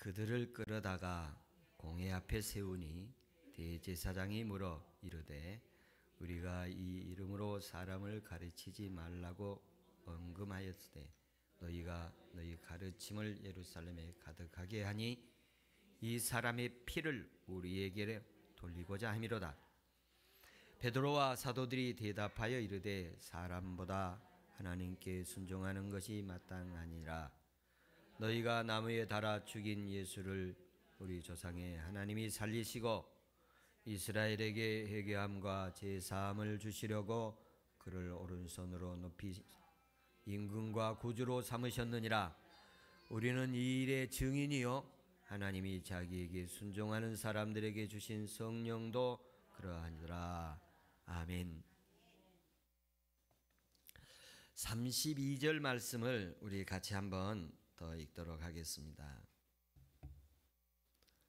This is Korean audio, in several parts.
그들을 끌어다가 공회 앞에 세우니 대제사장이 물어 이르되 우리가 이 이름으로 사람을 가르치지 말라고 언금하였으되 너희가 너희 가르침을 예루살렘에 가득하게 하니 이 사람의 피를 우리에게 돌리고자 함이로다. 베드로와 사도들이 대답하여 이르되 사람보다 하나님께 순종하는 것이 마땅하니라. 너희가 나무에 달아 죽인 예수를 우리 조상의 하나님이 살리시고 이스라엘에게 회개함과 제사함을 주시려고 그를 오른손으로 높이 임금과 구주로 삼으셨느니라. 우리는 이 일의 증인이요 하나님이 자기에게 순종하는 사람들에게 주신 성령도 그러하니라. 아멘. 32절 말씀을 우리 같이 한번 더 읽도록 하겠습니다.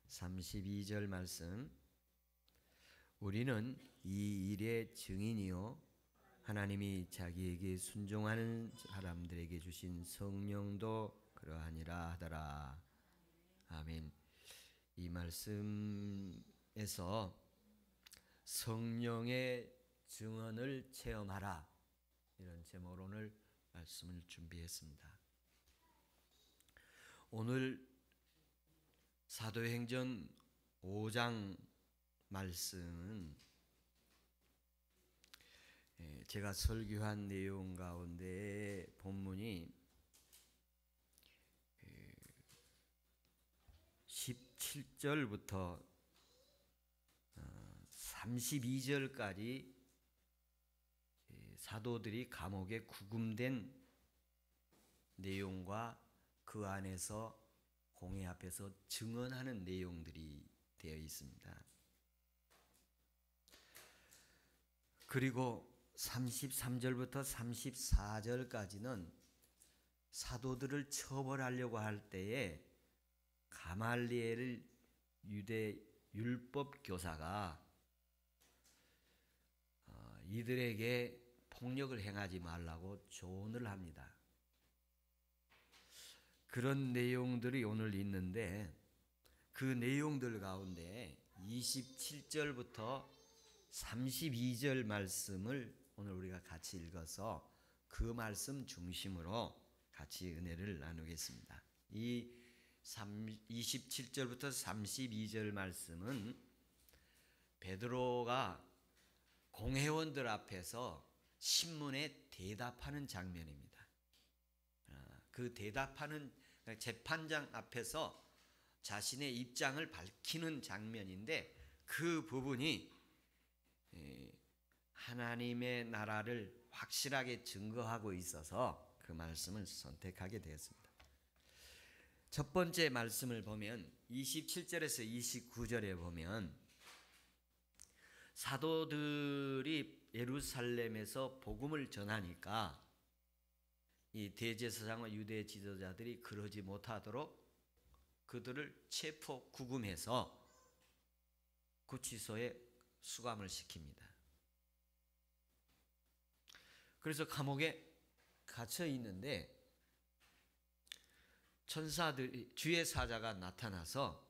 32절 말씀. 우리는 이 일의 증인이요 하나님이 자기에게 순종하는 사람들에게 주신 성령도 그러하니라 하더라. 아멘. 이 말씀에서 성령의 증언을 체험하라, 이런 제목으로 오늘 말씀을 준비했습니다. 오늘 사도행전 5장 말씀은 제가 설교한 내용 가운데 본문이 17절부터 32절까지 사도들이 감옥에 구금된 내용과 그 안에서 공회 앞에서 증언하는 내용들이 되어 있습니다. 그리고 33절부터 34절까지는 사도들을 처벌하려고 할 때에 가말리엘 유대 율법 교사가 이들에게 폭력을 행하지 말라고 조언을 합니다. 그런 내용들이 오늘 있는데 그 내용들 가운데 27절부터 32절 말씀을 오늘 우리가 같이 읽어서 그 말씀 중심으로 같이 은혜를 나누겠습니다. 이 27절부터 32절 말씀은 베드로가 공회원들 앞에서 신문에 대답하는 장면입니다. 그 대답하는 재판장 앞에서 자신의 입장을 밝히는 장면인데 그 부분이 하나님의 나라를 확실하게 증거하고 있어서 그 말씀을 선택하게 되었습니다. 첫 번째 말씀을 보면 27절에서 29절에 보면 사도들이 예루살렘에서 복음을 전하니까 이 대제사장과 유대 지도자들이 그러지 못하도록 그들을 체포 구금해서 구치소에 수감을 시킵니다. 그래서 감옥에 갇혀 있는데 천사들이 주의 사자가 나타나서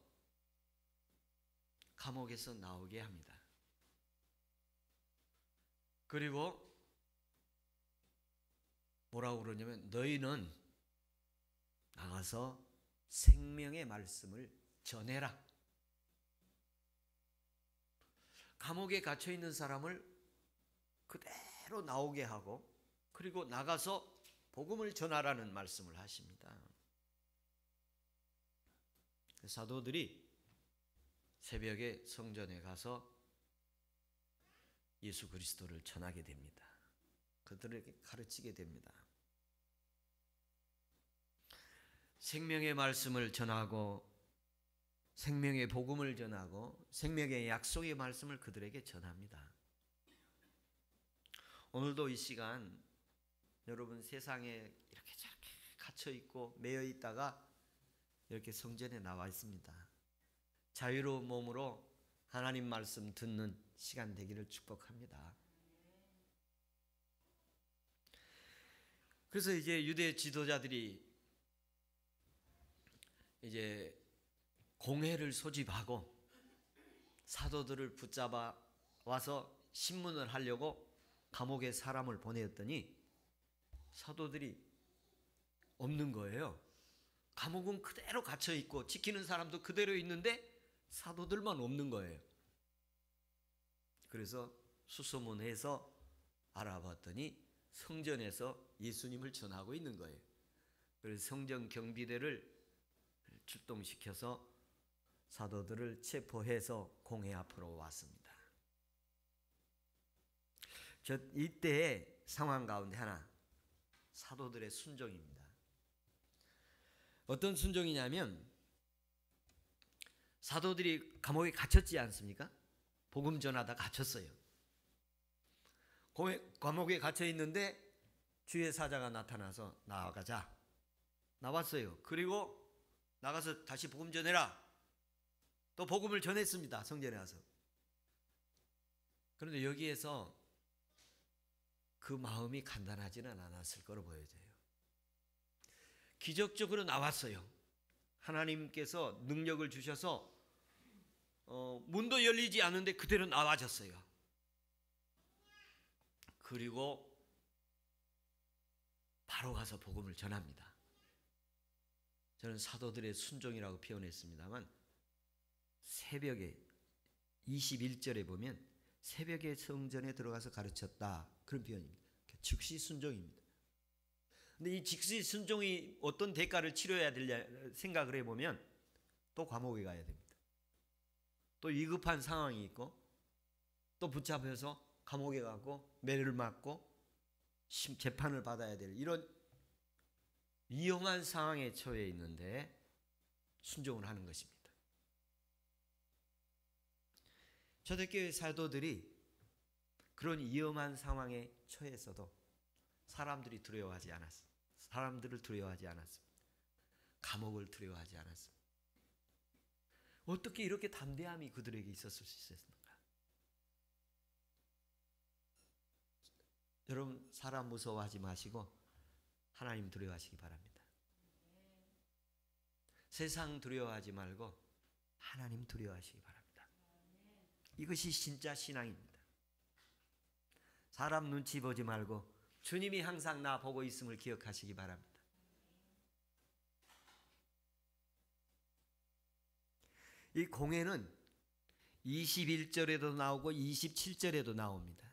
감옥에서 나오게 합니다. 그리고 뭐라고 그러냐면 너희는 나가서 생명의 말씀을 전해라. 감옥에 갇혀 있는 사람을 그대로 나오게 하고 그리고 나가서 복음을 전하라는 말씀을 하십니다. 사도들이 새벽에 성전에 가서 예수 그리스도를 전하게 됩니다. 그들에게 가르치게 됩니다. 생명의 말씀을 전하고 생명의 복음을 전하고 생명의 약속의 말씀을 그들에게 전합니다. 오늘도 이 시간 여러분 세상에 이렇게 저렇게 갇혀 있고 매여 있다가 이렇게 성전에 나와 있습니다. 자유로운 몸으로 하나님 말씀 듣는 시간 되기를 축복합니다. 그래서 이제 유대 지도자들이 이제 공회를 소집하고 사도들을 붙잡아 와서 신문을 하려고 감옥에 사람을 보내었더니 사도들이 없는 거예요. 감옥은 그대로 갇혀 있고 지키는 사람도 그대로 있는데 사도들만 없는 거예요. 그래서 수소문해서 알아봤더니 성전에서 예수님을 전하고 있는 거예요. 그래서 성전 경비대를 출동시켜서 사도들을 체포해서 공회 앞으로 왔습니다. 이때의 상황 가운데 하나, 사도들의 순종입니다. 어떤 순종이냐면, 사도들이 감옥에 갇혔지 않습니까? 복음 전하다 갇혔어요. 감옥에 갇혀 있는데 주의 사자가 나타나서 나가자. 나왔어요. 그리고 나가서 다시 복음 전해라. 또 복음을 전했습니다. 성전에 와서. 그런데 여기에서 그 마음이 간단하지는 않았을 거로 보여져요. 기적적으로 나왔어요. 하나님께서 능력을 주셔서 문도 열리지 않는데 그대로 나와졌어요. 그리고 바로 가서 복음을 전합니다. 저는 사도들의 순종이라고 표현했습니다만, 새벽에 21절에 보면 새벽에 성전에 들어가서 가르쳤다, 그런 표현입니다. 즉시 순종입니다. 근데 이 즉시 순종이 어떤 대가를 치러야 되냐 생각을 해보면 또 감옥에 가야 됩니다. 또 위급한 상황이 있고 또 붙잡혀서 감옥에 가고 매를 맞고 재판을 받아야 될 이런 위험한 상황에 처해 있는데 순종을 하는 것입니다. 초대교회 사도들이 그런 위험한 상황에 처해서도 사람들을 두려워하지 않았습니다. 감옥을 두려워하지 않았습니다. 어떻게 이렇게 담대함이 그들에게 있었을 수 있었는가? 여러분, 사람 무서워하지 마시고 하나님 두려워하시기 바랍니다. 세상 두려워하지 말고 하나님 두려워하시기 바랍니다. 이것이 진짜 신앙입니다. 사람 눈치 보지 말고 주님이 항상 나 보고 있음을 기억하시기 바랍니다. 이 공회는 21절에도 나오고 27절에도 나옵니다.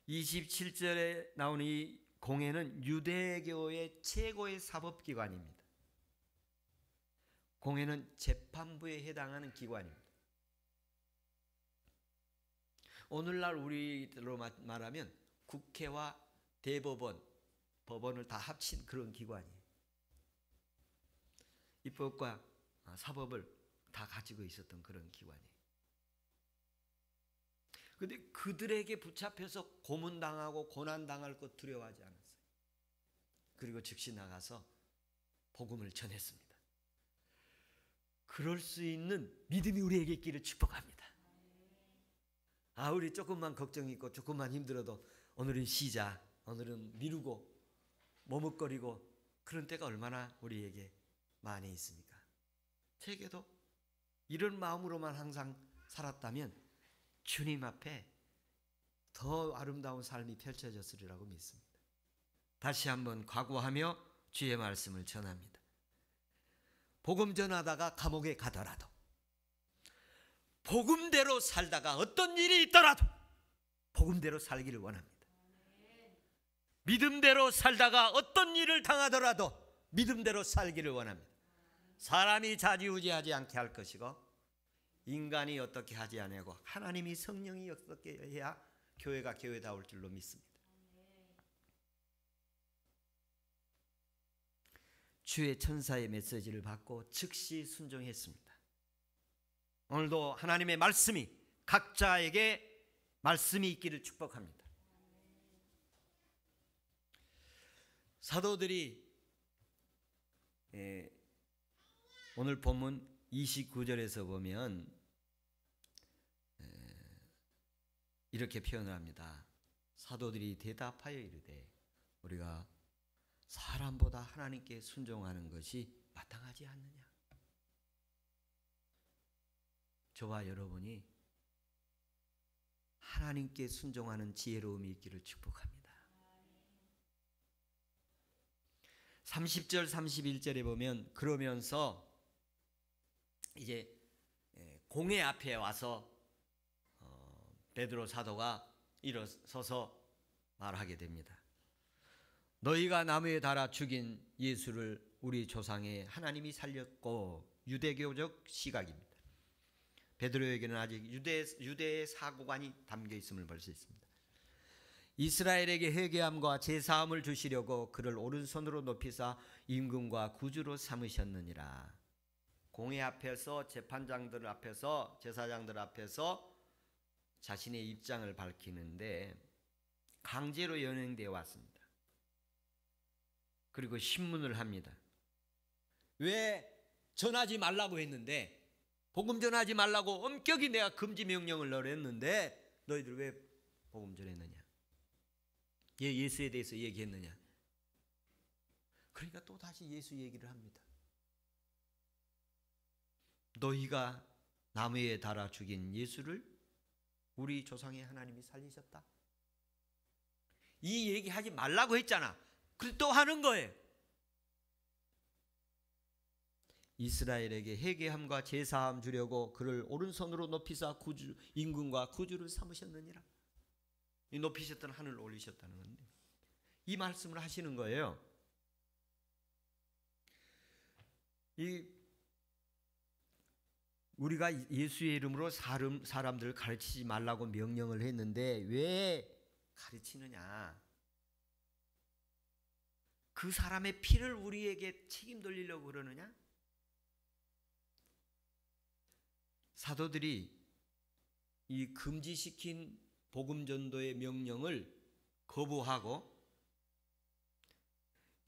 27절에 나오는 이 공회는 유대교의 최고의 사법기관입니다. 공회는 재판부에 해당하는 기관입니다. 오늘날 우리로 말하면 국회와 대법원, 법원을 다 합친 그런 기관이에요. 입법과 사법을 다 가지고 있었던 그런 기관이에요. 그런데 그들에게 붙잡혀서 고문당하고 고난당할 것 두려워하지 않았어요. 그리고 즉시 나가서 복음을 전했습니다. 그럴 수 있는 믿음이 우리에게 있기를 축복합니다. 우리 조금만 걱정이 있고 조금만 힘들어도 오늘은 쉬자, 오늘은 미루고 머뭇거리고 그런 때가 얼마나 우리에게 많이 있습니까? 저에게도 이런 마음으로만 항상 살았다면 주님 앞에 더 아름다운 삶이 펼쳐졌으리라고 믿습니다. 다시 한번 각오하며 주의 말씀을 전합니다. 복음 전하다가 감옥에 가더라도, 복음대로 살다가 어떤 일이 있더라도 복음대로 살기를 원합니다. 믿음대로 살다가 어떤 일을 당하더라도 믿음대로 살기를 원합니다. 사람이 좌지우지하지 않게 할 것이고 인간이 어떻게 하지 아니하고 하나님이, 성령이 어떻게 해야 교회가 교회다울 줄로 믿습니다. 주의 천사의 메시지를 받고 즉시 순종했습니다. 오늘도 하나님의 말씀이 각자에게 말씀이 있기를 축복합니다. 사도들이 오늘 본문 29절에서 보면 이렇게 표현을 합니다. 사도들이 대답하여 이르되 우리가 사람보다 하나님께 순종하는 것이 마땅하지 않느냐. 저와 여러분이 하나님께 순종하는 지혜로움이 있기를 축복합니다. 30절 31절에 보면 그러면서 이제 공회 앞에 와서 베드로 사도가 일어서서 말하게 됩니다. 너희가 나무에 달아 죽인 예수를 우리 조상의 하나님이 살렸고, 유대교적 시각입니다. 베드로에게는 아직 유대의 사고관이 담겨 있음을 볼 수 있습니다. 이스라엘에게 회개함과 제사함을 주시려고 그를 오른손으로 높이사 임금과 구주로 삼으셨느니라. 공회 앞에서, 재판장들 앞에서, 제사장들 앞에서 자신의 입장을 밝히는데 강제로 연행되어 왔습니다. 그리고 신문을 합니다. 왜 전하지 말라고 했는데, 복음 전하지 말라고 엄격히 내가 금지 명령을 내렸는데 너희들 왜 복음 전했느냐? 예수에 대해서 얘기했느냐? 그러니까 또 다시 예수 얘기를 합니다. 너희가 나무에 달아 죽인 예수를 우리 조상의 하나님이 살리셨다. 이 얘기하지 말라고 했잖아. 그래서 또 하는 거예요. 이스라엘에게 회개함과 제사함 주려고 그를 오른손으로 높이사 임금과 구주를 삼으셨느니라. 이 높이셨던 하늘을 올리셨다는 건데, 이 말씀을 하시는 거예요. 우리가 예수의 이름으로 사람들을 가르치지 말라고 명령을 했는데 왜 가르치느냐? 그 사람의 피를 우리에게 책임 돌리려고 그러느냐? 사도들이 이 금지시킨 복음 전도의 명령을 거부하고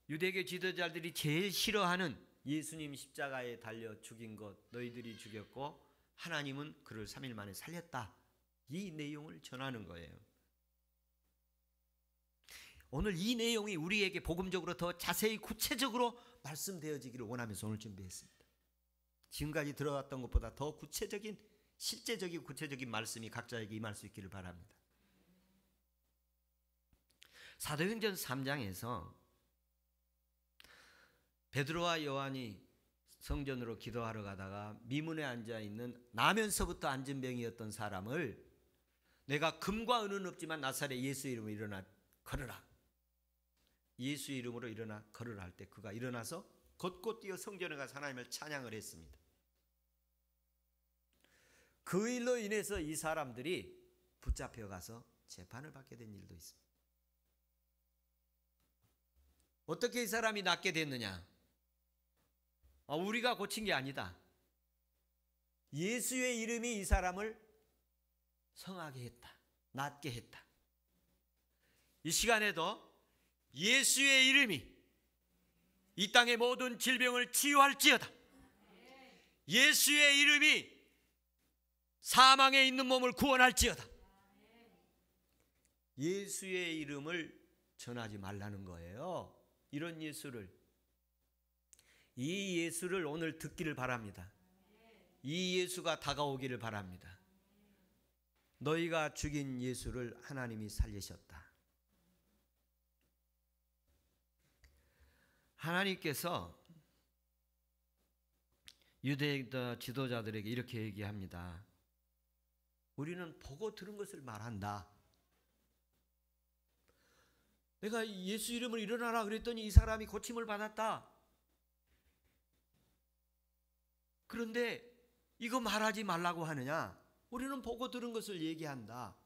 유대교 지도자들이 제일 싫어하는 예수님 십자가에 달려 죽인 것 너희들이 죽였고 하나님은 그를 3일 만에 살렸다. 이 내용을 전하는 거예요. 오늘 이 내용이 우리에게 복음적으로 더 자세히 구체적으로 말씀되어지기를 원하면서 오늘 준비했습니다. 지금까지 들어갔던 것보다 더 구체적인, 실제적인 구체적인 말씀이 각자에게 임할 수 있기를 바랍니다. 사도행전 3장에서 베드로와 요한이 성전으로 기도하러 가다가 미문에 앉아있는 나면서부터 안진병이었던 사람을 내가 금과 은은 없지만 나사렛 예수 이름으로 일어나 걸으라. 예수 이름으로 일어나 걸으라 할 때 그가 일어나서 곧곧 뛰어 성전에 가서 하나님을 찬양을 했습니다. 그 일로 인해서 이 사람들이 붙잡혀가서 재판을 받게 된 일도 있습니다. 어떻게 이 사람이 낫게 됐느냐? 우리가 고친 게 아니다. 예수의 이름이 이 사람을 성하게 했다. 낫게 했다. 이 시간에도 예수의 이름이 이 땅의 모든 질병을 치유할지어다. 예수의 이름이 사망에 있는 몸을 구원할지어다. 예수의 이름을 전하지 말라는 거예요. 이런 예수를, 이 예수를 오늘 듣기를 바랍니다. 이 예수가 다가오기를 바랍니다. 너희가 죽인 예수를 하나님이 살리셨다. 하나님께서 유대 지도자들에게 이렇게 얘기합니다. 우리는 보고 들은 것을 말한다. 내가 예수 이름을 일어나라 그랬더니 이 사람이 고침을 받았다. 그런데 이거 말하지 말라고 하느냐? 우리는 보고 들은 것을 얘기한다.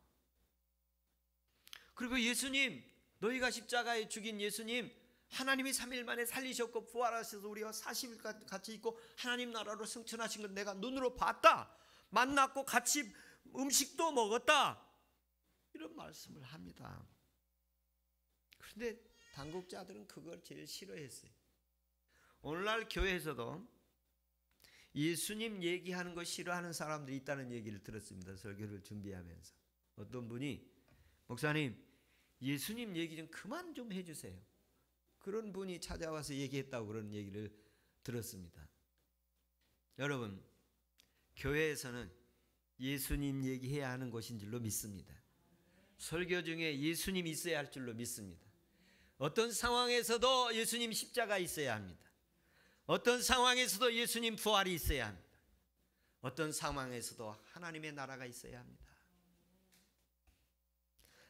그리고 예수님, 너희가 십자가에 죽인 예수님, 하나님이 3일 만에 살리셨고 부활하셔서 우리와 40일 같이 있고 하나님 나라로 승천하신 걸 내가 눈으로 봤다. 만났고 같이 음식도 먹었다. 이런 말씀을 합니다. 그런데 당국자들은 그걸 제일 싫어했어요. 오늘날 교회에서도 예수님 얘기하는 거 싫어하는 사람들이 있다는 얘기를 들었습니다. 설교를 준비하면서. 어떤 분이 목사님 예수님 얘기 좀 그만 좀 해주세요. 그런 분이 찾아와서 얘기했다고 그런 얘기를 들었습니다. 여러분, 교회에서는 예수님 얘기해야 하는 곳인 줄로 믿습니다. 설교 중에 예수님 있어야 할 줄로 믿습니다. 어떤 상황에서도 예수님 십자가 있어야 합니다. 어떤 상황에서도 예수님 부활이 있어야 합니다. 어떤 상황에서도 하나님의 나라가 있어야 합니다.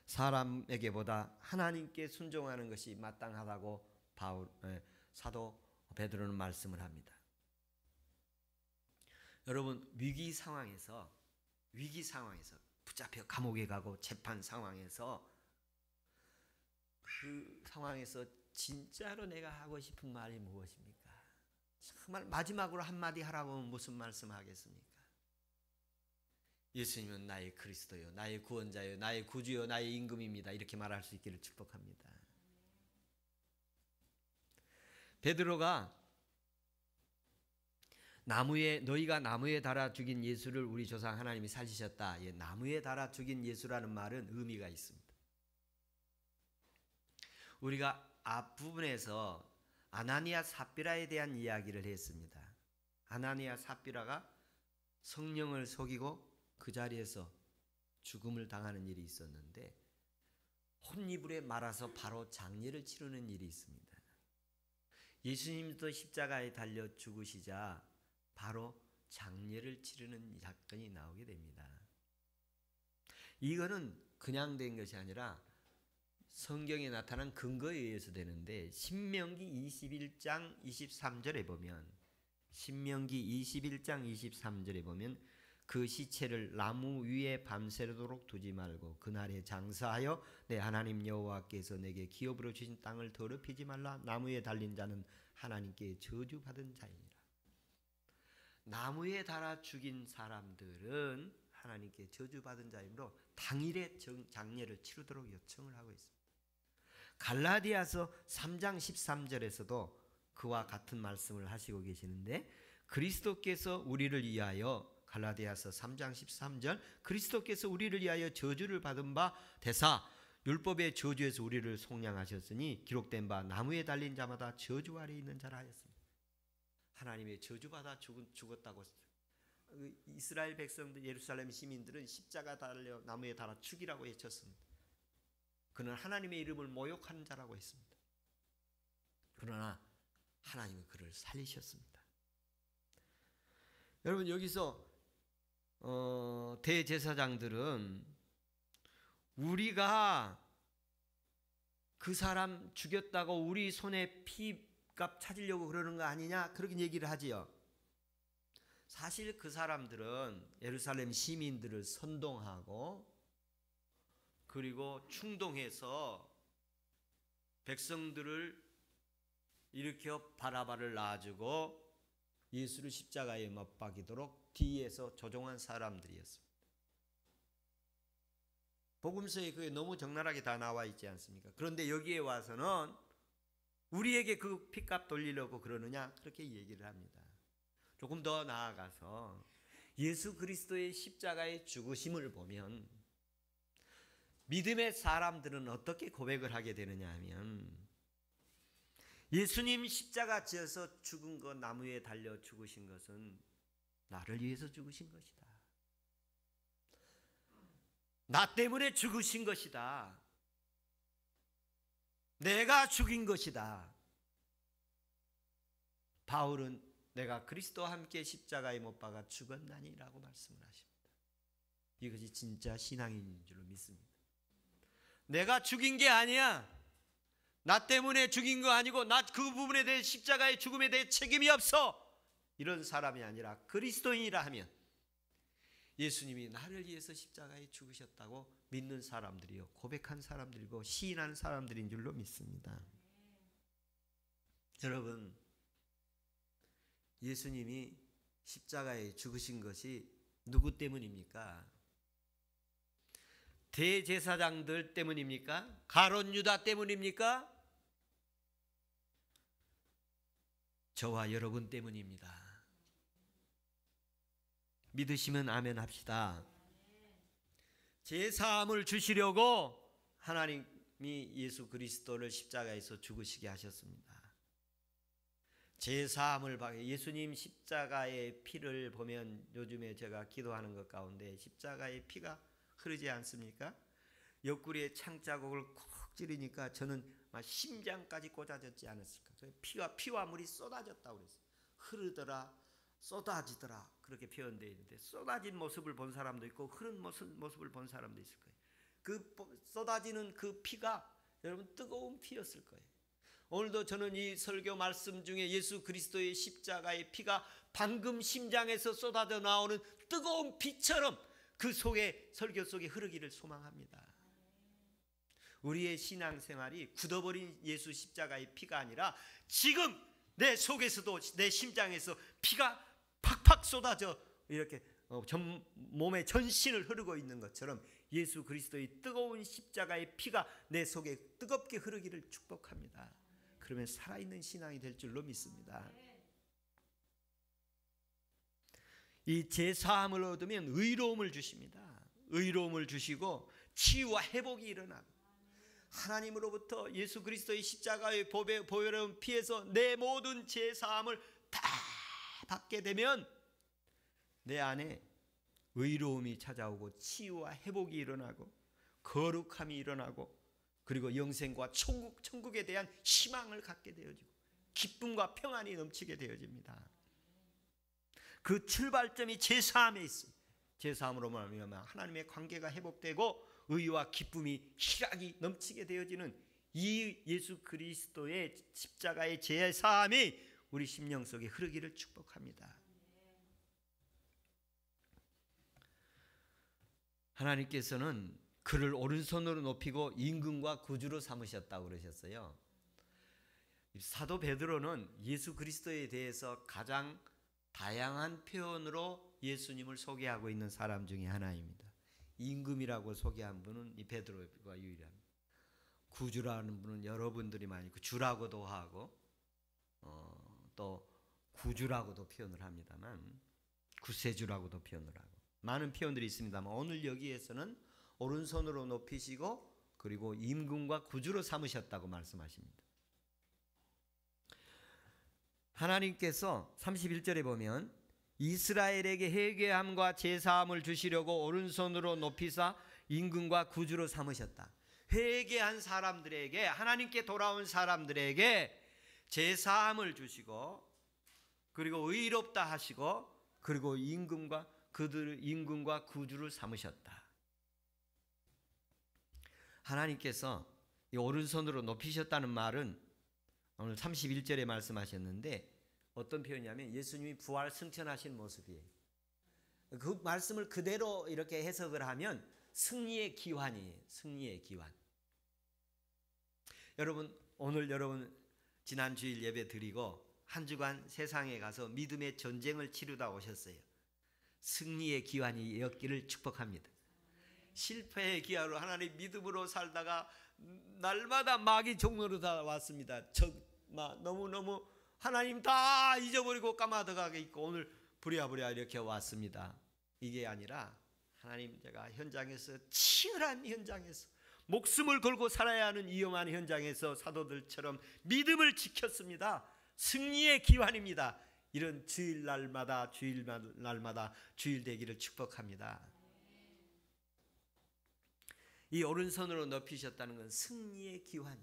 사람에게보다 하나님께 순종하는 것이 마땅하다고 사도 베드로는 말씀을 합니다. 여러분, 위기 상황에서 붙잡혀 감옥에 가고 재판 상황에서 그 상황에서 진짜로 내가 하고 싶은 말이 무엇입니까? 정말 마지막으로 한마디 하라고 하면 무슨 말씀하겠습니까? 예수님은 나의 그리스도요, 나의 구원자요, 나의 구주요, 나의 임금입니다. 이렇게 말할 수 있기를 축복합니다. 베드로가 너희가 나무에 달아 죽인 예수를 우리 조상 하나님이 살리셨다. 나무에 달아 죽인 예수라는 말은 의미가 있습니다. 우리가 앞부분에서 아나니아 삽비라에 대한 이야기를 했습니다. 아나니아 삽비라가 성령을 속이고 그 자리에서 죽음을 당하는 일이 있었는데 혼이불에 말아서 바로 장례를 치르는 일이 있습니다. 예수님도 십자가에 달려 죽으시자 바로 장례를 치르는 사건이 나오게 됩니다. 이거는 그냥 된 것이 아니라 성경에 나타난 근거에 의해서 되는데 신명기 21장 23절에 보면 그 시체를 나무 위에 밤새도록 두지 말고 그날에 장사하여 내 하나님 여호와께서 내게 기업으로 주신 땅을 더럽히지 말라. 나무에 달린 자는 하나님께 저주받은 자이니라. 나무에 달아 죽인 사람들은 하나님께 저주받은 자이므로 당일에 장례를 치르도록 요청을 하고 있습니다. 갈라디아서 3장 13절에서도 그와 같은 말씀을 하시고 계시는데 그리스도께서 우리를 위하여 갈라디아서 3장 13절 그리스도께서 우리를 위하여 저주를 받은 바 되사 율법의 저주에서 우리를 속량하셨으니 기록된 바 나무에 달린 자마다 저주 아래 있는 자라 하였습니다. 하나님의 저주받아 죽었다고 이스라엘 백성들 예루살렘 시민들은 십자가 달려 나무에 달아 죽이라고 외쳤습니다. 그는 하나님의 이름을 모욕하는 자라고 했습니다. 그러나 하나님은 그를 살리셨습니다. 여러분 여기서 대제사장들은 우리가 그 사람 죽였다고 우리 손에 피값 찾으려고 그러는 거 아니냐 그렇게 얘기를 하지요. 사실 그 사람들은 예루살렘 시민들을 선동하고 그리고 충동해서 백성들을 일으켜 바라바를 놔주고 예수를 십자가에 못 박이도록 뒤에서 조종한 사람들이었습니다. 복음서에 그게 너무 적나라하게 다 나와 있지 않습니까? 그런데 여기에 와서는 우리에게 그 피값 돌리려고 그러느냐 그렇게 얘기를 합니다. 조금 더 나아가서 예수 그리스도의 십자가의 죽으심을 보면 믿음의 사람들은 어떻게 고백을 하게 되느냐 하면 예수님 십자가 지어서 죽은 것 나무에 달려 죽으신 것은 나를 위해서 죽으신 것이다. 나 때문에 죽으신 것이다. 내가 죽인 것이다. 바울은 내가 그리스도와 함께 십자가에 못 박아 죽었나니라고 말씀을 하십니다. 이것이 진짜 신앙인 줄로 믿습니다. 내가 죽인 게 아니야. 나 때문에 죽인 거 아니고 나 그 부분에 대해 십자가의 죽음에 대해 책임이 없어. 이런 사람이 아니라 그리스도인이라 하면 예수님이 나를 위해서 십자가에 죽으셨다고 믿는 사람들이요 고백한 사람들이고 시인하는 사람들인 줄로 믿습니다. 여러분 예수님이 십자가에 죽으신 것이 누구 때문입니까? 대제사장들 때문입니까? 가룟 유다 때문입니까? 저와 여러분 때문입니다. 믿으시면 아멘 합시다. 제사함을 주시려고 하나님이 예수 그리스도를 십자가에서 죽으시게 하셨습니다. 제사함을 받게, 예수님 십자가의 피를 보면 요즘에 제가 기도하는 것 가운데 십자가의 피가 흐르지 않습니까? 옆구리에 창자국을 콕 찌르니까 저는 막 심장까지 꽂아졌지 않았을까? 피와 물이 쏟아졌다고 그랬어요. 흐르더라, 쏟아지더라, 그렇게 표현되어 있는데, 쏟아진 모습을 본 사람도 있고 흐른 모습을 본 사람도 있을 거예요. 그 쏟아지는 그 피가 여러분 뜨거운 피였을 거예요. 오늘도 저는 이 설교 말씀 중에 예수 그리스도의 십자가의 피가 방금 심장에서 쏟아져 나오는 뜨거운 피처럼 그 속에, 설교 속에 흐르기를 소망합니다. 우리의 신앙생활이 굳어버린 예수 십자가의 피가 아니라 지금 내 속에서도, 내 심장에서 피가 팍팍 쏟아져 이렇게 몸의 전신을 흐르고 있는 것처럼 예수 그리스도의 뜨거운 십자가의 피가 내 속에 뜨겁게 흐르기를 축복합니다. 그러면 살아있는 신앙이 될 줄로 믿습니다. 이 제사함을 얻으면 의로움을 주십니다. 의로움을 주시고 치유와 회복이 일어나고, 하나님으로부터 예수 그리스도의 십자가의 보혈의 피에서 내 모든 제사함을 다 받게 되면 내 안에 의로움이 찾아오고 치유와 회복이 일어나고 거룩함이 일어나고, 그리고 영생과 천국에 대한 희망을 갖게 되어지고 기쁨과 평안이 넘치게 되어집니다. 그 출발점이 제사함에 있습니다. 제사함으로 말미암아 하나님의 관계가 회복되고 의와 기쁨이 희락이 넘치게 되어지는 이 예수 그리스도의 십자가의 제사함이 우리 심령 속에 흐르기를 축복합니다. 하나님께서는 그를 오른손으로 높이고 임금과 구주로 삼으셨다고 그러셨어요. 사도 베드로는 예수 그리스도에 대해서 가장 다양한 표현으로 예수님을 소개하고 있는 사람 중에 하나입니다. 임금이라고 소개한 분은 이 베드로가 유일합니다. 구주라는 분은 여러분들이 많이 있고, 주라고도 하고 또 구주라고도 표현을 합니다만, 구세주라고도 표현을 하고 많은 표현들이 있습니다만, 오늘 여기에서는 오른손으로 높이시고 그리고 임금과 구주로 삼으셨다고 말씀하십니다. 하나님께서 31절에 보면 이스라엘에게 회개함과 제사함을 주시려고 오른손으로 높이사 임금과 구주로 삼으셨다. 회개한 사람들에게, 하나님께 돌아온 사람들에게 제사함을 주시고 그리고 의롭다 하시고 그리고 임금과 구주를 삼으셨다. 하나님께서 이 오른손으로 높이셨다는 말은 오늘 31절에 말씀하셨는데, 어떤 표현이냐면 예수님이 부활 승천하신 모습이에요. 그 말씀을 그대로 이렇게 해석을 하면 승리의 기환이에요. 승리의 기환. 여러분, 오늘 여러분 지난 주일 예배 드리고 한 주간 세상에 가서 믿음의 전쟁을 치르다 오셨어요. 승리의 기환이 였기를 축복합니다. 실패의 기한으로 하나님 믿음으로 살다가 날마다 마귀 종로로 다 왔습니다. 너무너무 하나님 다 잊어버리고 까마득하게 있고 오늘 부랴부랴 이렇게 왔습니다. 이게 아니라 하나님, 제가 현장에서, 치열한 현장에서 목숨을 걸고 살아야 하는 위험한 현장에서 사도들처럼 믿음을 지켰습니다. 승리의 기환입니다. 이런 주일날마다 주일 되기를 축복합니다. 이 오른손으로 높이셨다는 건 승리의 기환,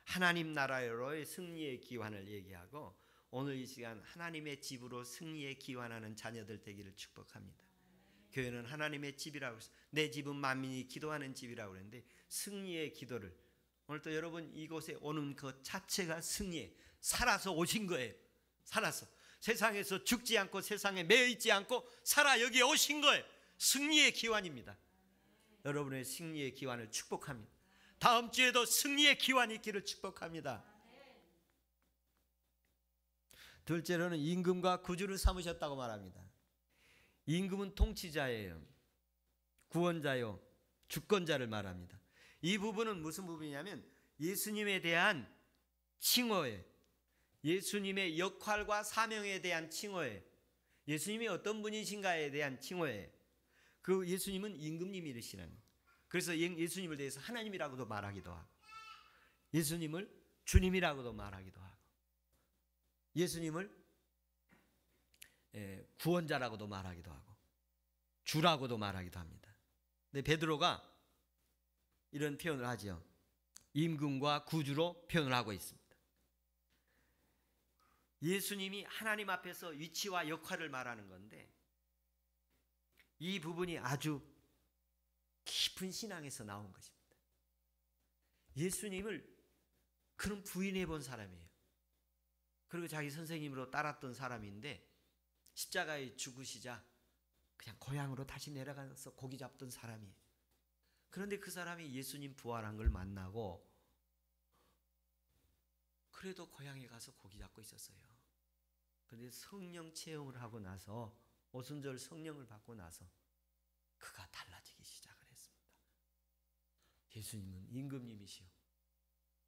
하나님 나라로의 승리의 기환을 얘기하고, 오늘 이 시간 하나님의 집으로 승리의 기환하는 자녀들 되기를 축복합니다. 교회는 하나님의 집이라고 해서 내 집은 만민이 기도하는 집이라고 그랬는데, 승리의 기도를 오늘 또 여러분 이곳에 오는 그 자체가 승리에 살아서 오신 거예요. 살아서 세상에서 죽지 않고 세상에 매여 있지 않고 살아 여기에 오신 거예요. 승리의 기환입니다. 여러분의 승리의 기환을 축복합니다. 다음 주에도 승리의 기환이 있기를 축복합니다. 둘째로는 임금과 구주를 삼으셨다고 말합니다. 임금은 통치자예요. 구원자요, 주권자를 말합니다. 이 부분은 무슨 부분이냐면 예수님에 대한 칭호예요. 예수님의 역할과 사명에 대한 칭호예요. 예수님이 어떤 분이신가에 대한 칭호예요. 그 예수님은 임금님이시라는 거예요. 그래서 예수님을 대해서 하나님이라고도 말하기도 하고 예수님을 주님이라고도 말하기도 하고 예수님을 구원자라고도 말하기도 하고 주라고도 말하기도 합니다. 근데 베드로가 이런 표현을 하죠. 임금과 구주로 표현을 하고 있습니다. 예수님이 하나님 앞에서 위치와 역할을 말하는 건데 이 부분이 아주 깊은 신앙에서 나온 것입니다. 예수님을 그런 부인해 본 사람이에요. 그리고 자기 선생님으로 따랐던 사람인데 십자가에 죽으시자 그냥 고향으로 다시 내려가서 고기 잡던 사람이에요. 그런데 그 사람이 예수님 부활한 걸 만나고 그래도 고향에 가서 고기 잡고 있었어요. 그런데 성령 체험을 하고 나서 오순절 성령을 받고 나서 그가 달라지기 시작을 했습니다. 예수님은 임금님이시오.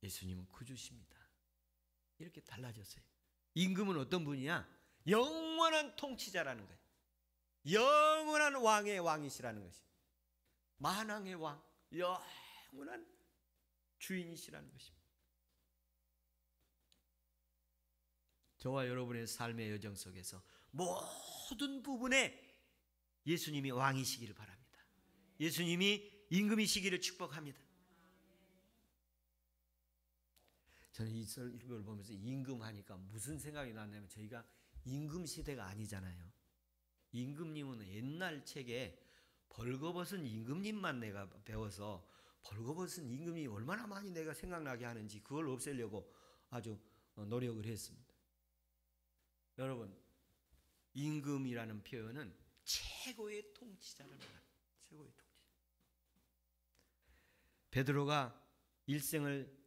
예수님은 구주십니다. 이렇게 달라졌어요. 임금은 어떤 분이야? 영원한 통치자라는 거예요. 영원한 왕의 왕이시라는 것이. 만왕의 왕, 영원한 주인이시라는 것입니다. 저와 여러분의 삶의 여정 속에서 모든 부분에 예수님이 왕이시기를 바랍니다. 예수님이 임금이시기를 축복합니다. 저는 이걸 보면서 임금 하니까 무슨 생각이 났냐면 저희가 임금 시대가 아니잖아요. 임금님은 옛날 책에 벌거벗은 임금님만 내가 배워서 벌거벗은 임금이 얼마나 많이 내가 생각나게 하는지 그걸 없애려고 아주 노력을 했습니다. 여러분, 임금이라는 표현은 최고의 통치자를 말합니다. 최고의 통치자. 베드로가 일생을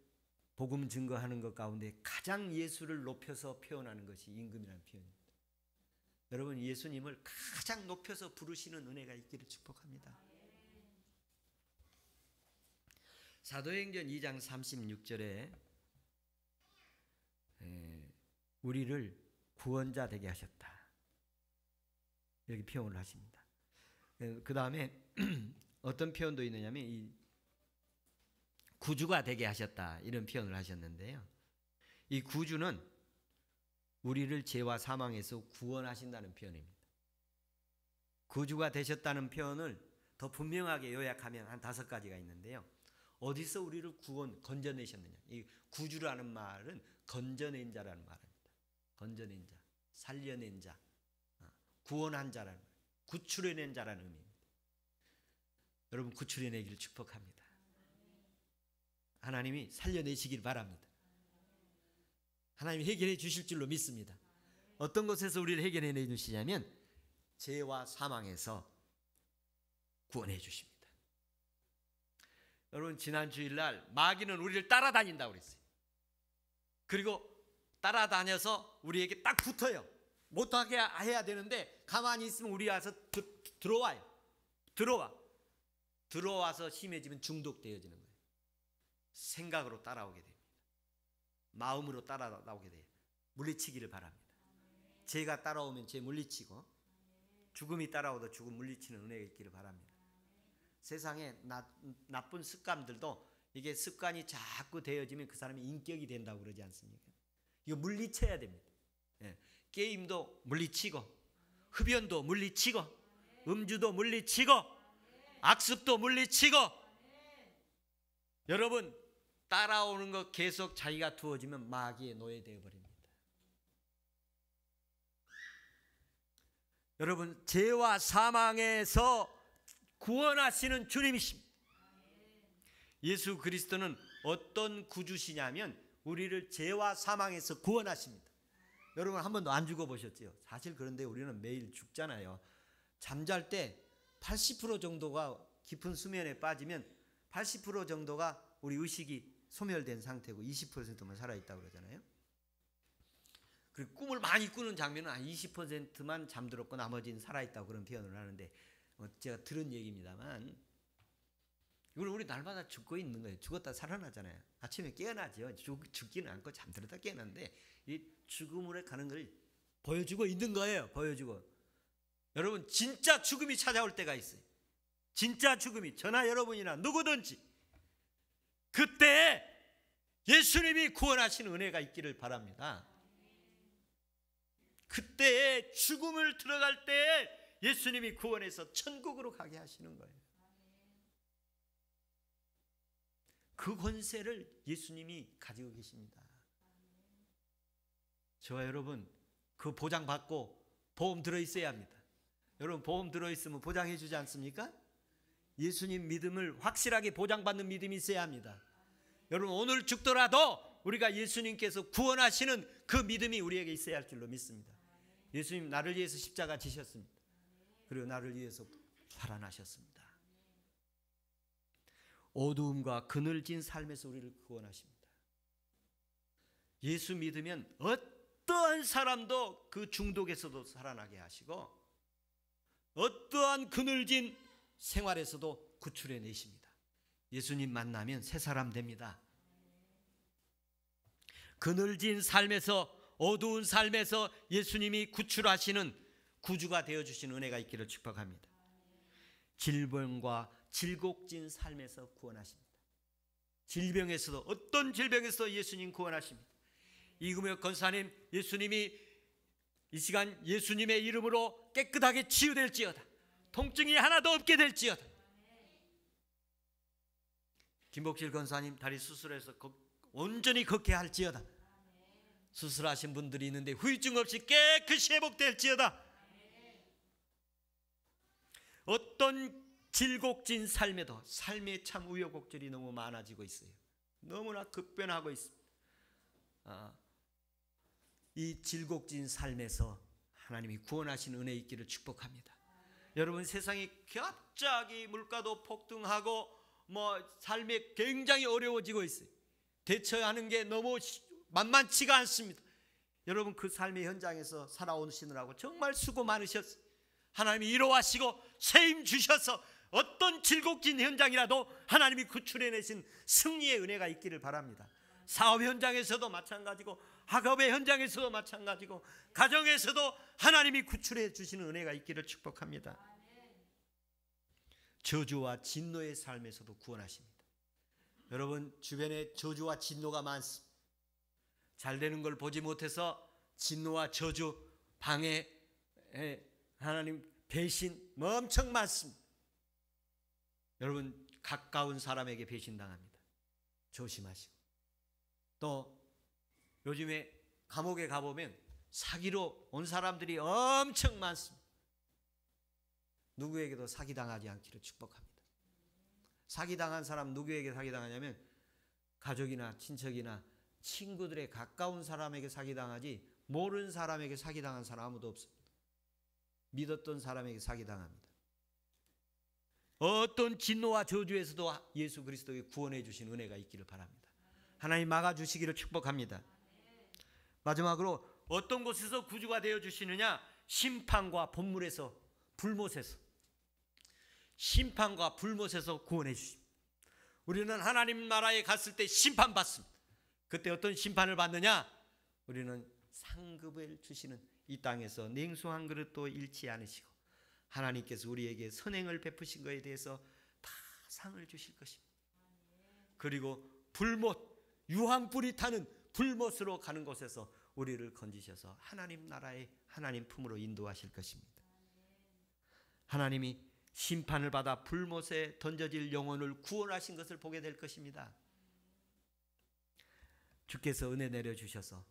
복음 증거하는 것 가운데 가장 예수를 높여서 표현하는 것이 임금이라는 표현입니다. 여러분, 예수님을 가장 높여서 부르시는 은혜가 있기를 축복합니다. 사도행전 2장 36절에 우리를 구원자 되게 하셨다, 이렇게 표현을 하십니다. 그 다음에 어떤 표현도 있느냐면 이 구주가 되게 하셨다, 이런 표현을 하셨는데요. 이 구주는 우리를 죄와 사망에서 구원하신다는 표현입니다. 구주가 되셨다는 표현을 더 분명하게 요약하면 한 5가지가 있는데요. 어디서 우리를 건져내셨느냐. 이 구주라는 말은 건져낸 자라는 말입니다. 건져낸 자, 살려낸 자, 구원한 자라는 말, 구출해낸 자라는 의미입니다. 여러분, 구출해내기를 축복합니다. 하나님이 살려내시길 바랍니다. 하나님이 해결해 주실 줄로 믿습니다. 어떤 곳에서 우리를 해결해 주시냐면 죄와 사망에서 구원해 주십니다. 여러분, 지난 주일날 마귀는 우리를 따라다닌다고 그랬어요. 그리고 따라다녀서 우리에게 딱 붙어요. 못하게 해야 되는데 가만히 있으면 우리 와서 들어와요. 들어와서 심해지면 중독되어지는 거예요. 생각으로 따라오게 됩니다. 마음으로 따라오게 돼요. 물리치기를 바랍니다. 죄가 따라오면 죄 물리치고 죽음이 따라오도 죽음 물리치는 은혜가 있기를 바랍니다. 세상에 나쁜 습관들도 이게 습관이 자꾸 되어지면 그 사람이 인격이 된다고 그러지 않습니까? 이거 물리쳐야 됩니다. 게임도 물리치고 흡연도 물리치고 음주도 물리치고 악습도 물리치고. 여러분, 따라오는 것 계속 자기가 두어지면 마귀의 노예되어 버립니다. 여러분, 죄와 사망에서 구원하시는 주님이십니다. 예수 그리스도는 어떤 구주시냐면 우리를 죄와 사망에서 구원하십니다. 여러분, 한 번도 안 죽어보셨죠? 사실 그런데 우리는 매일 죽잖아요. 잠잘 때 80% 정도가 깊은 수면에 빠지면 80% 정도가 우리 의식이 소멸된 상태고 20%만 살아있다고 그러잖아요. 그리고 꿈을 많이 꾸는 장면은 한 20%만 잠들었고 나머지는 살아있다고 그런 표현을 하는데 제가 들은 얘기입니다만 이걸 우리 날마다 죽고 있는 거예요. 죽었다 살아나잖아요. 아침에 깨어나죠. 죽지는 않고 잠들었다 깨어나는데 이 죽음으로 가는 걸 보여주고 있는 거예요. 보여주고. 여러분, 진짜 죽음이 찾아올 때가 있어요. 진짜 죽음이, 저나 여러분이나 누구든지 그때 예수님이 구원하시는 은혜가 있기를 바랍니다. 그때에 죽음을 들어갈 때에 예수님이 구원해서 천국으로 가게 하시는 거예요. 그 권세를 예수님이 가지고 계십니다. 저와 여러분 그 보장 받고 보험 들어있어야 합니다. 여러분 보험 들어있으면 보장해 주지 않습니까? 예수님 믿음을 확실하게 보장받는 믿음이 있어야 합니다. 여러분 오늘 죽더라도 우리가 예수님께서 구원하시는 그 믿음이 우리에게 있어야 할 줄로 믿습니다. 예수님 나를 위해서 십자가 지셨습니다. 그리고 나를 위해서 살아나셨습니다. 어두움과 그늘진 삶에서 우리를 구원하십니다. 예수 믿으면 어떠한 사람도 그 중독에서도 살아나게 하시고 어떠한 그늘진 생활에서도 구출해 내십니다. 예수님 만나면 새 사람 됩니다. 그늘진 삶에서 어두운 삶에서 예수님이 구출하시는 구주가 되어주시는 은혜가 있기를 축복합니다. 질병과 질곡진 삶에서 구원하십니다. 질병에서도 어떤 질병에서 예수님 구원하십니다. 이금혁 권사님 예수님이 이 시간 예수님의 이름으로 깨끗하게 치유될지어다. 통증이 하나도 없게 될지어다. 김복실 권사님 다리 수술해서 온전히 걷게 할지어다. 수술하신 분들이 있는데 후유증 없이 깨끗이 회복될지어다. 어떤 질곡진 삶에도 삶의 참 우여곡절이 너무 많아지고 있어요. 너무나 급변하고 있습니다. 이 질곡진 삶에서 하나님이 구원하신 은혜 있기를 축복합니다. 여러분 세상이 갑자기 물가도 폭등하고 삶이 굉장히 어려워지고 있어요. 대처하는 게 너무 만만치가 않습니다. 여러분 그 삶의 현장에서 살아오시느라고 정말 수고 많으셨어요. 하나님이 위로하시고 새 힘 주셔서 어떤 질곡진 현장이라도 하나님이 구출해내신 승리의 은혜가 있기를 바랍니다. 사업 현장에서도 마찬가지고 학업의 현장에서도 마찬가지고 가정에서도 하나님이 구출해 주시는 은혜가 있기를 축복합니다. 저주와 진노의 삶에서도 구원하십니다. 여러분 주변에 저주와 진노가 많습니다. 잘 되는 걸 보지 못해서 진노와 저주, 방해, 하나님 배신 엄청 많습니다. 여러분 가까운 사람에게 배신당합니다. 조심하시고 또 요즘에 감옥에 가보면 사기로 온 사람들이 엄청 많습니다. 누구에게도 사기당하지 않기를 축복합니다. 사기당한 사람 누구에게 사기당하냐면 가족이나 친척이나 친구들의 가까운 사람에게 사기당하지 모르는 사람에게 사기당한 사람 아무도 없습니다. 믿었던 사람에게 사기당합니다. 어떤 진노와 저주에서도 예수 그리스도의 구원해 주신 은혜가 있기를 바랍니다. 하나님 막아주시기를 축복합니다. 마지막으로 어떤 곳에서 구주가 되어주시느냐? 심판과 본물에서 불못에서 심판과 불못에서 구원해 주십니다. 우리는 하나님 나라에 갔을 때 심판받습니다. 그때 어떤 심판을 받느냐? 우리는 상급을 주시는 이 땅에서 냉수 한 그릇도 잃지 않으시고 하나님께서 우리에게 선행을 베푸신 것에 대해서 다 상을 주실 것입니다. 그리고 불못, 유황불이 타는 불못으로 가는 곳에서 우리를 건지셔서 하나님 나라의 하나님 품으로 인도하실 것입니다. 하나님이 심판을 받아 불못에 던져질 영혼을 구원하신 것을 보게 될 것입니다. 주께서 은혜 내려주셔서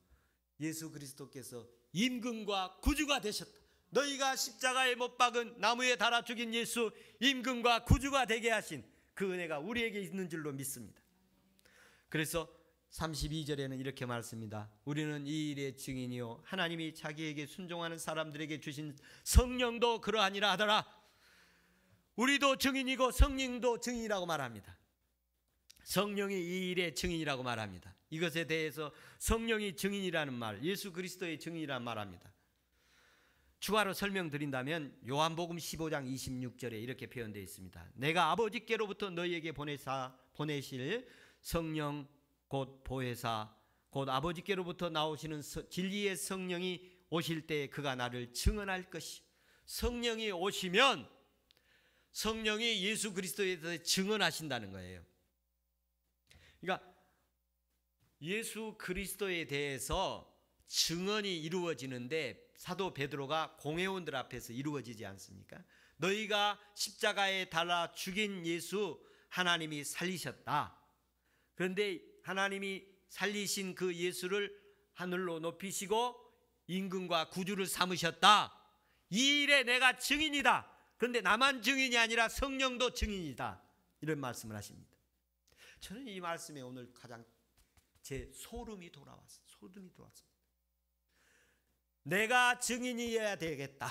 예수 그리스도께서 임금과 구주가 되셨다. 너희가 십자가에 못 박은 나무에 달아 죽인 예수 임금과 구주가 되게 하신 그 은혜가 우리에게 있는 줄로 믿습니다. 그래서 32절에는 이렇게 말씀합니다. 우리는 이 일의 증인이요 하나님이 자기에게 순종하는 사람들에게 주신 성령도 그러하니라 하더라. 우리도 증인이고 성령도 증인이라고 말합니다. 성령이 이 일의 증인이라고 말합니다. 이것에 대해서 성령이 증인이라는 말, 예수 그리스도의 증인이라는 말합니다. 추가로 설명드린다면 요한복음 15장 26절에 이렇게 표현되어 있습니다. 내가 아버지께로부터 너희에게 보내실 성령 곧 보혜사 곧 아버지께로부터 나오시는 진리의 성령이 오실 때 그가 나를 증언할 것이. 성령이 오시면 성령이 예수 그리스도에 대해서 증언하신다는 거예요. 그러니까 예수 그리스도에 대해서 증언이 이루어지는데 사도 베드로가 공회원들 앞에서 이루어지지 않습니까? 너희가 십자가에 달아 죽인 예수 하나님이 살리셨다. 그런데 하나님이 살리신 그 예수를 하늘로 높이시고 임금과 구주를 삼으셨다. 이 일에 내가 증인이다. 그런데 나만 증인이 아니라 성령도 증인이다. 이런 말씀을 하십니다. 저는 이 말씀에 오늘 가장 제 소름이 돌아왔어요. 소름이 돌아왔습니다. 내가 증인이어야 되겠다.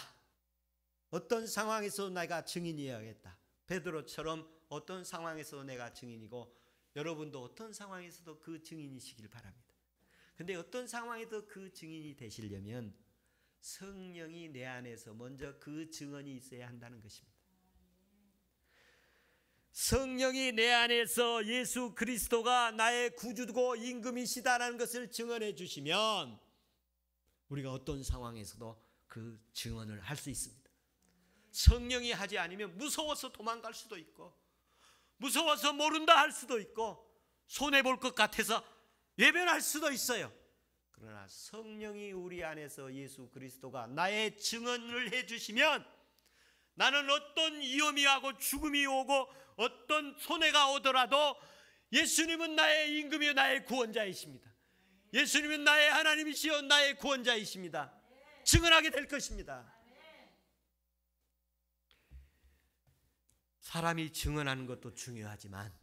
어떤 상황에서 내가 증인이어야겠다. 베드로처럼 어떤 상황에서 내가 증인이고 여러분도 어떤 상황에서도 그 증인이시길 바랍니다. 근데 어떤 상황에도 그 증인이 되시려면 성령이 내 안에서 먼저 그 증언이 있어야 한다는 것입니다. 성령이 내 안에서 예수 그리스도가 나의 구주고 임금이시다라는 것을 증언해 주시면 우리가 어떤 상황에서도 그 증언을 할 수 있습니다. 성령이 하지 않으면 무서워서 도망갈 수도 있고 무서워서 모른다 할 수도 있고 손해볼 것 같아서 외면할 수도 있어요. 그러나 성령이 우리 안에서 예수 그리스도가 나의 증언을 해주시면 나는 어떤 위험이 하고 죽음이 오고 어떤 손해가 오더라도 예수님은 나의 임금이요 나의 구원자이십니다. 예수님은 나의 하나님이시요 나의 구원자이십니다. 증언하게 될 것입니다. 사람이 증언하는 것도 중요하지만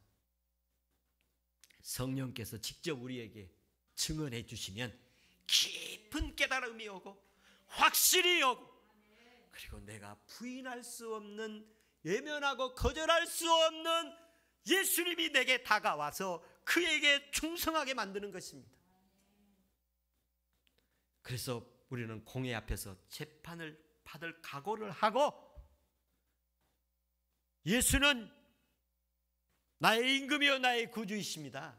성령께서 직접 우리에게 증언해 주시면 깊은 깨달음이 오고 확실히 오고 그리고 내가 부인할 수 없는 외면하고 거절할 수 없는 예수님이 내게 다가와서 그에게 충성하게 만드는 것입니다. 그래서 우리는 공회 앞에서 재판을 받을 각오를 하고 예수는 나의 임금이요 나의 구주이십니다.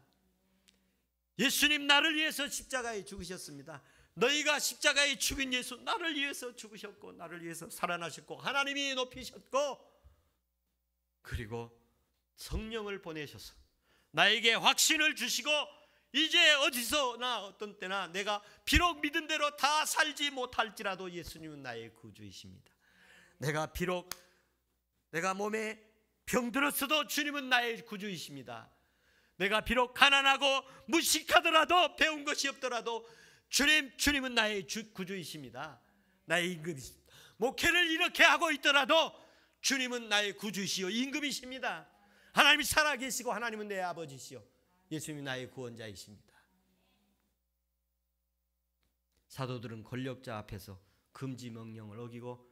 예수님 나를 위해서 십자가에 죽으셨습니다. 너희가 십자가에 죽인 예수 나를 위해서 죽으셨고 나를 위해서 살아나셨고 하나님이 높이셨고 그리고 성령을 보내셔서 나에게 확신을 주시고 이제 어디서나 어떤 때나 내가 비록 믿은 대로 다 살지 못할지라도 예수님은 나의 구주이십니다. 내가 몸에 병들었어도 주님은 나의 구주이십니다. 내가 비록 가난하고 무식하더라도 배운 것이 없더라도 주님은 나의 구주이십니다. 나의 임금이십니다. 목회를 이렇게 하고 있더라도 주님은 나의 구주이시요 임금이십니다. 하나님이 살아계시고 하나님은 내 아버지시요 예수님이 나의 구원자이십니다. 사도들은 권력자 앞에서 금지 명령을 어기고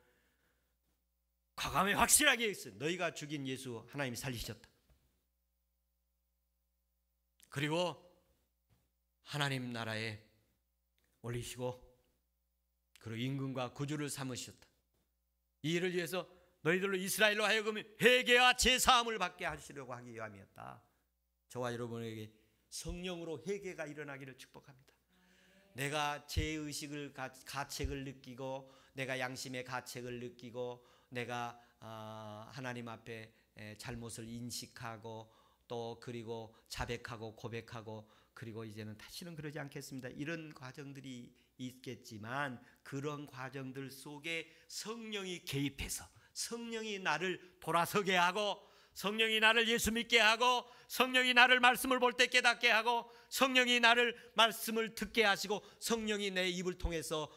과감히 확실하게 했어요. 너희가 죽인 예수 하나님이 살리셨다. 그리고 하나님 나라에 올리시고 그리고 임금과 구주를 삼으셨다. 이 일을 위해서 너희들로 이스라엘로 하여금 회개와 제사함을 받게 하시려고 하기 위함이었다. 저와 여러분에게 성령으로 회개가 일어나기를 축복합니다. 내가 죄의식을 가책을 느끼고 내가 양심의 가책을 느끼고 내가 하나님 앞에 잘못을 인식하고 또 그리고 자백하고 고백하고 그리고 이제는 다시는 그러지 않겠습니다. 이런 과정들이 있겠지만 그런 과정들 속에 성령이 개입해서 성령이 나를 돌아서게 하고 성령이 나를 예수 믿게 하고 성령이 나를 말씀을 볼 때 깨닫게 하고 성령이 나를 말씀을 듣게 하시고 성령이 내 입을 통해서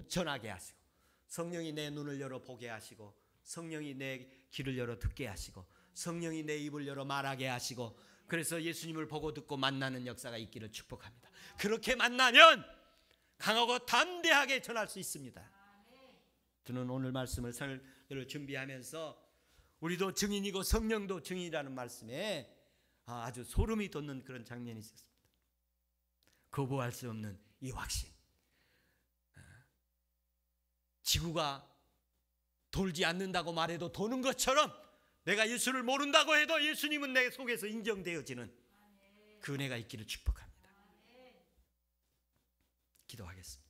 전하게 하시고 성령이 내 눈을 열어 보게 하시고 성령이 내 귀를 열어 듣게 하시고 성령이 내 입을 열어 말하게 하시고 그래서 예수님을 보고 듣고 만나는 역사가 있기를 축복합니다. 그렇게 만나면 강하고 담대하게 전할 수 있습니다. 저는 오늘 말씀을 준비하면서 우리도 증인이고 성령도 증인이라는 말씀에 아주 소름이 돋는 그런 장면이 있었습니다. 거부할 수 없는 이 확신. 지구가 돌지 않는다고 말해도 도는 것처럼 내가 예수를 모른다고 해도 예수님은 내 속에서 인정되어지는 그 은혜가 있기를 축복합니다. 기도하겠습니다.